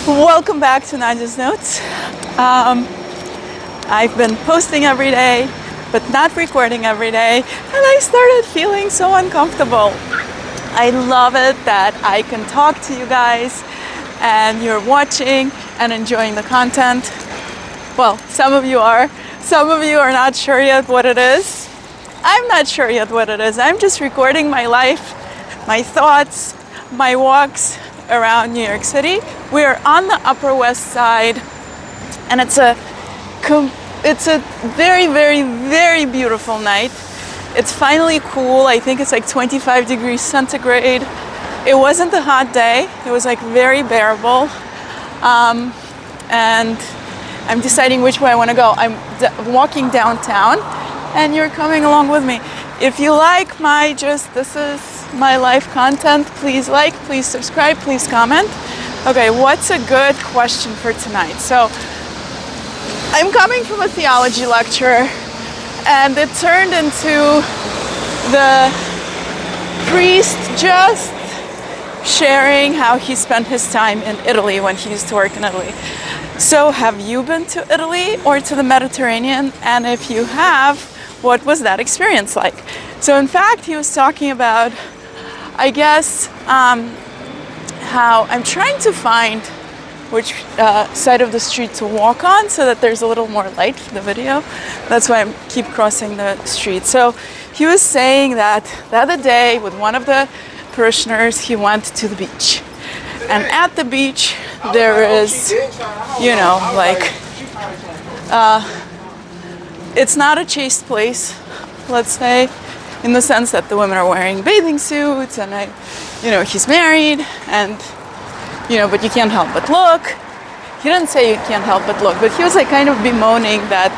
Welcome back to Nadia's Notes. I've been posting every day, but not recording every day, and I started feeling so uncomfortable. I love it that I can talk to you guys and you're watching and enjoying the content. Well, some of you are. Some of you are not sure yet what it is. I'm not sure yet what it is. I'm just recording my life, my thoughts, my walks around New York City. We're on the Upper West Side, and it's a very, very, very beautiful night. It's finally cool. I think it's like 25 degrees centigrade. It wasn't a hot day. It was like very bearable. And I'm deciding which way I want to go. I'm walking downtown, and you're coming along with me. If you like my this is my life content, please like, please subscribe, please comment. Okay, what's a good question for tonight? So I'm coming from a theology lecture, and it turned into the priest just sharing how he spent his time in Italy when he used to work in Italy. So have you been to Italy or to the Mediterranean? And if you have, what was that experience like? So in fact, he was talking about, I guess, how I'm trying to find which side of the street to walk on so that there's a little more light for the video. That's why I keep crossing the street. So he was saying that the other day with one of the parishioners, he went to the beach. And at the beach, there is, you know, like, it's not a chaste place, let's say, in the sense that the women are wearing bathing suits and he's married and, but you can't help but look. He didn't say you can't help but look, but he was like kind of bemoaning that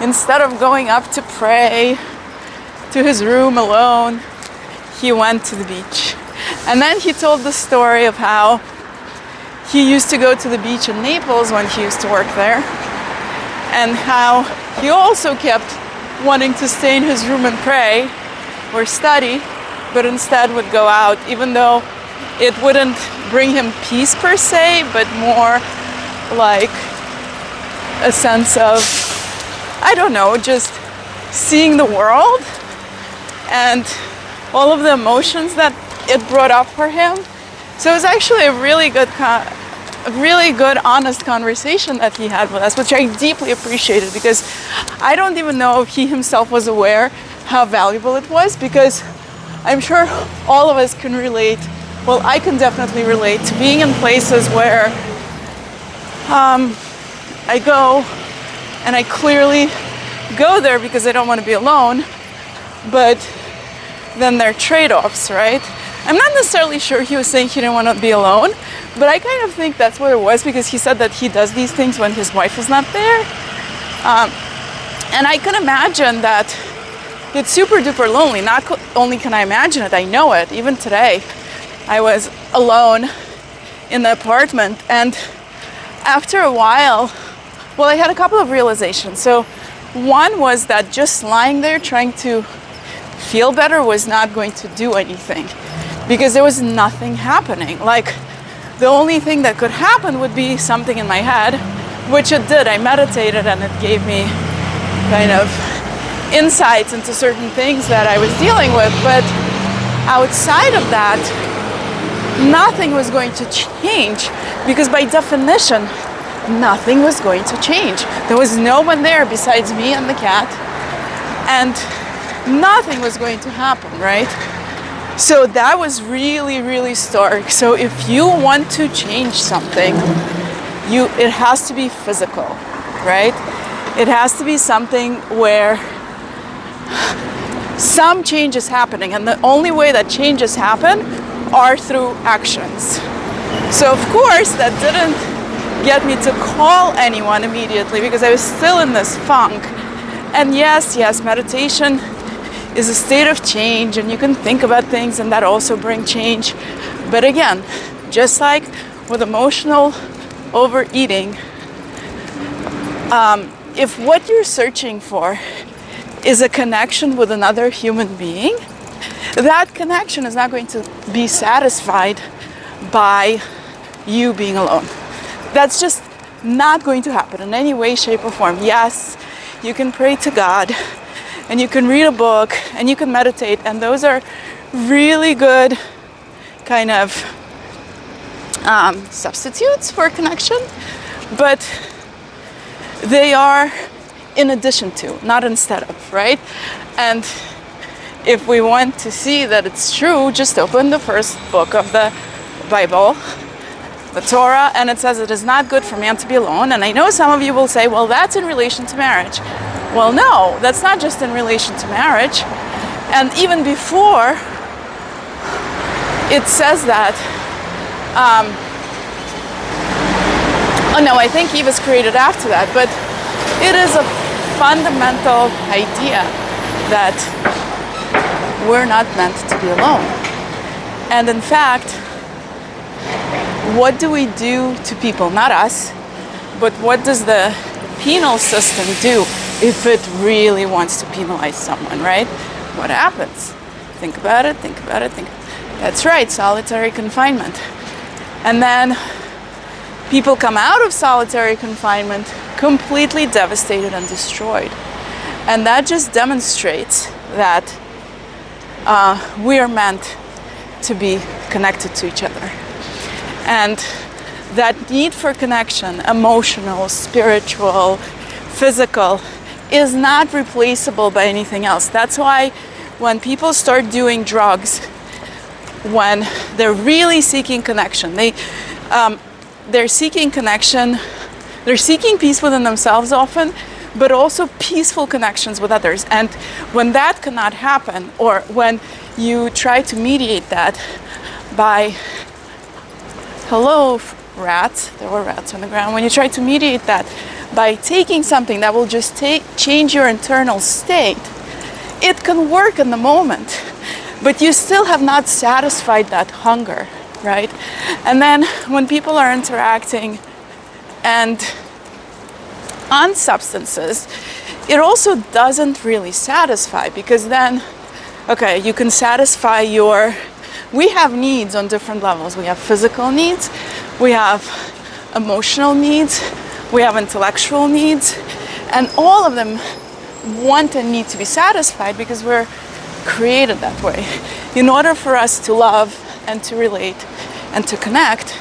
instead of going up to pray to his room alone, he went to the beach. And then he told the story of how he used to go to the beach in Naples when he used to work there, and how he also kept wanting to stay in his room and pray or study, but instead would go out, even though it wouldn't bring him peace per se, but more like a sense of, I don't know, just seeing the world and all of the emotions that it brought up for him. So it was actually a really good, honest conversation that he had with us, which I deeply appreciated, because I don't even know if he himself was aware how valuable it was, because I'm sure all of us can relate. Well, I can definitely relate to being in places where I go and I clearly go there because I don't want to be alone, but then there are trade-offs, right? I'm not necessarily sure he was saying he didn't want to be alone, but I kind of think that's what it was, because he said that he does these things when his wife is not there. And I can imagine that it's super duper lonely. Not only can I imagine it, I know it. Even today, I was alone in the apartment, and after a while, well, I had a couple of realizations. So one was that just lying there trying to feel better was not going to do anything, because there was nothing happening. Like, the only thing that could happen would be something in my head, which it did. I meditated, and it gave me kind of insights into certain things that I was dealing with. But outside of that, nothing was going to change, because by definition, nothing was going to change. There was no one there besides me and the cat, and nothing was going to happen, right? So that was really, really stark. So if you want to change something, it has to be physical, right? It has to be something where some change is happening, and the only way that changes happen are through actions. So of course that didn't get me to call anyone immediately, because I was still in this funk. And yes, meditation is a state of change, and you can think about things and that also bring change. But again, just like with emotional overeating, if what you're searching for is a connection with another human being, that connection is not going to be satisfied by you being alone. That's just not going to happen in any way, shape, or form. Yes, you can pray to God, and you can read a book, and you can meditate, and those are really good kind of substitutes for connection, but they are in addition to, not instead of, right? And if we want to see that it's true, just open the first book of the Bible, the Torah, and it says it is not good for man to be alone. And I know some of you will say, well, that's in relation to marriage. Well, no, that's not just in relation to marriage. And even before it says that, oh no, I think Eve was created after that, but it is a fundamental idea that we're not meant to be alone. And in fact, what do we do to people? Not us, but what does the penal system do if it really wants to penalize someone, right? What happens? Think about it, think about it, think. That's right, solitary confinement. And then people come out of solitary confinement completely devastated and destroyed. And that just demonstrates that we are meant to be connected to each other. And that need for connection, emotional, spiritual, physical, is not replaceable by anything else. That's why when people start doing drugs, when they're really seeking connection, they're seeking connection, they're seeking peace within themselves often, but also peaceful connections with others. And when that cannot happen, or when you try to mediate that by, hello, rats, there were rats on the ground, when you try to mediate that by taking something that will just change your internal state, it can work in the moment, but you still have not satisfied that hunger, right? And then when people are interacting and on substances, it also doesn't really satisfy, because then, okay, you can satisfy we have needs on different levels. We have physical needs, we have emotional needs, we have intellectual needs, and all of them want and need to be satisfied because we're created that way. In order for us to love and to relate and to connect,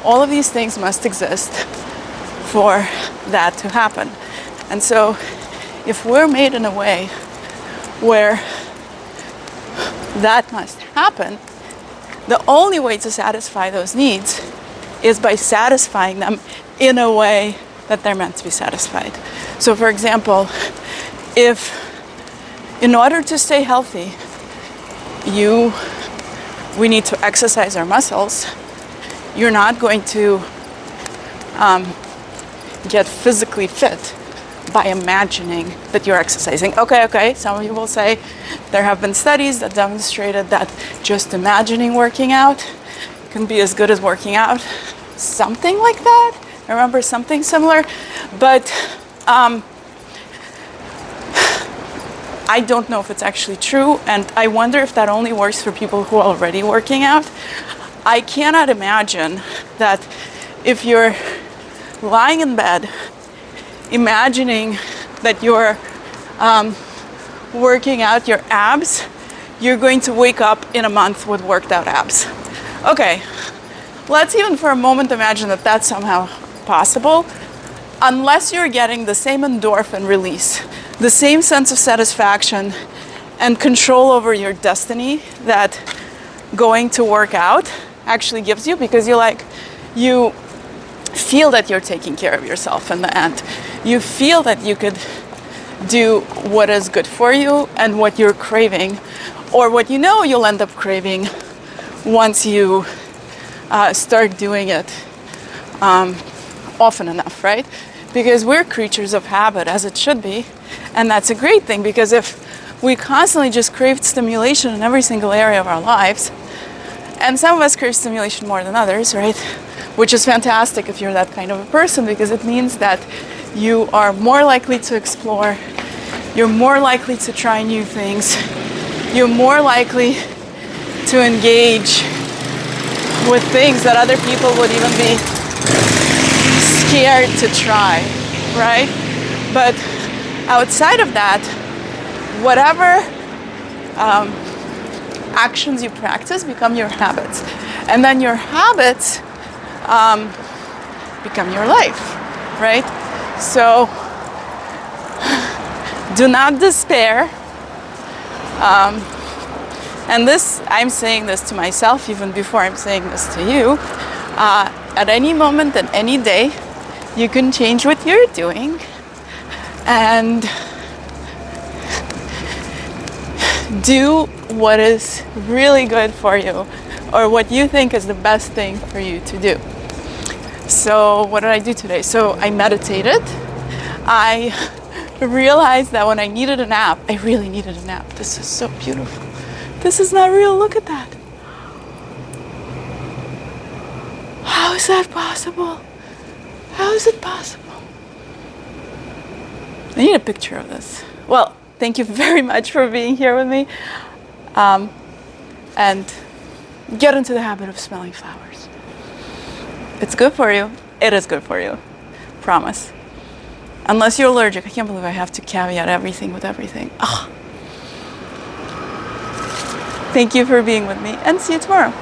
all of these things must exist for that to happen. And so if we're made in a way where that must happen, the only way to satisfy those needs is by satisfying them in a way that they're meant to be satisfied. So for example, if in order to stay healthy, we need to exercise our muscles, you're not going to get physically fit by imagining that you're exercising. Okay, some of you will say there have been studies that demonstrated that just imagining working out can be as good as working out. Something like that. I remember something similar, but I don't know if it's actually true, and I wonder if that only works for people who are already working out. I cannot imagine that if you're lying in bed imagining that you're working out your abs, you're going to wake up in a month with worked out abs. Okay, let's even for a moment imagine that that's somehow possible. Unless you're getting the same endorphin release, the same sense of satisfaction and control over your destiny that going to work out actually gives you, because you feel that you're taking care of yourself in the end. You feel that you could do what is good for you and what you're craving, or what you know you'll end up craving once you start doing it often enough, right? Because we're creatures of habit, as it should be, and that's a great thing, because if we constantly just crave stimulation in every single area of our lives, and some of us crave stimulation more than others, right? Which is fantastic if you're that kind of a person, because it means that you are more likely to explore, you're more likely to try new things, you're more likely to engage with things that other people would even be scared to try, right? But outside of that, whatever actions you practice become your habits. And then your habits become your life, right? So do not despair. And this, I'm saying this to myself even before I'm saying this to you. At any moment and any day, you can change what you're doing and do what is really good for you, or what you think is the best thing for you to do. So what did I do today? So I meditated. I realized that when I needed a nap, I really needed a nap. This is so beautiful. This is not real. Look at that. How is that possible? How is it possible? I need a picture of this. Well, thank you very much for being here with me. And get into the habit of smelling flowers. It's good for you. It is good for you. Promise. Unless you're allergic. I can't believe I have to caveat everything with everything. Ugh. Thank you for being with me, and see you tomorrow.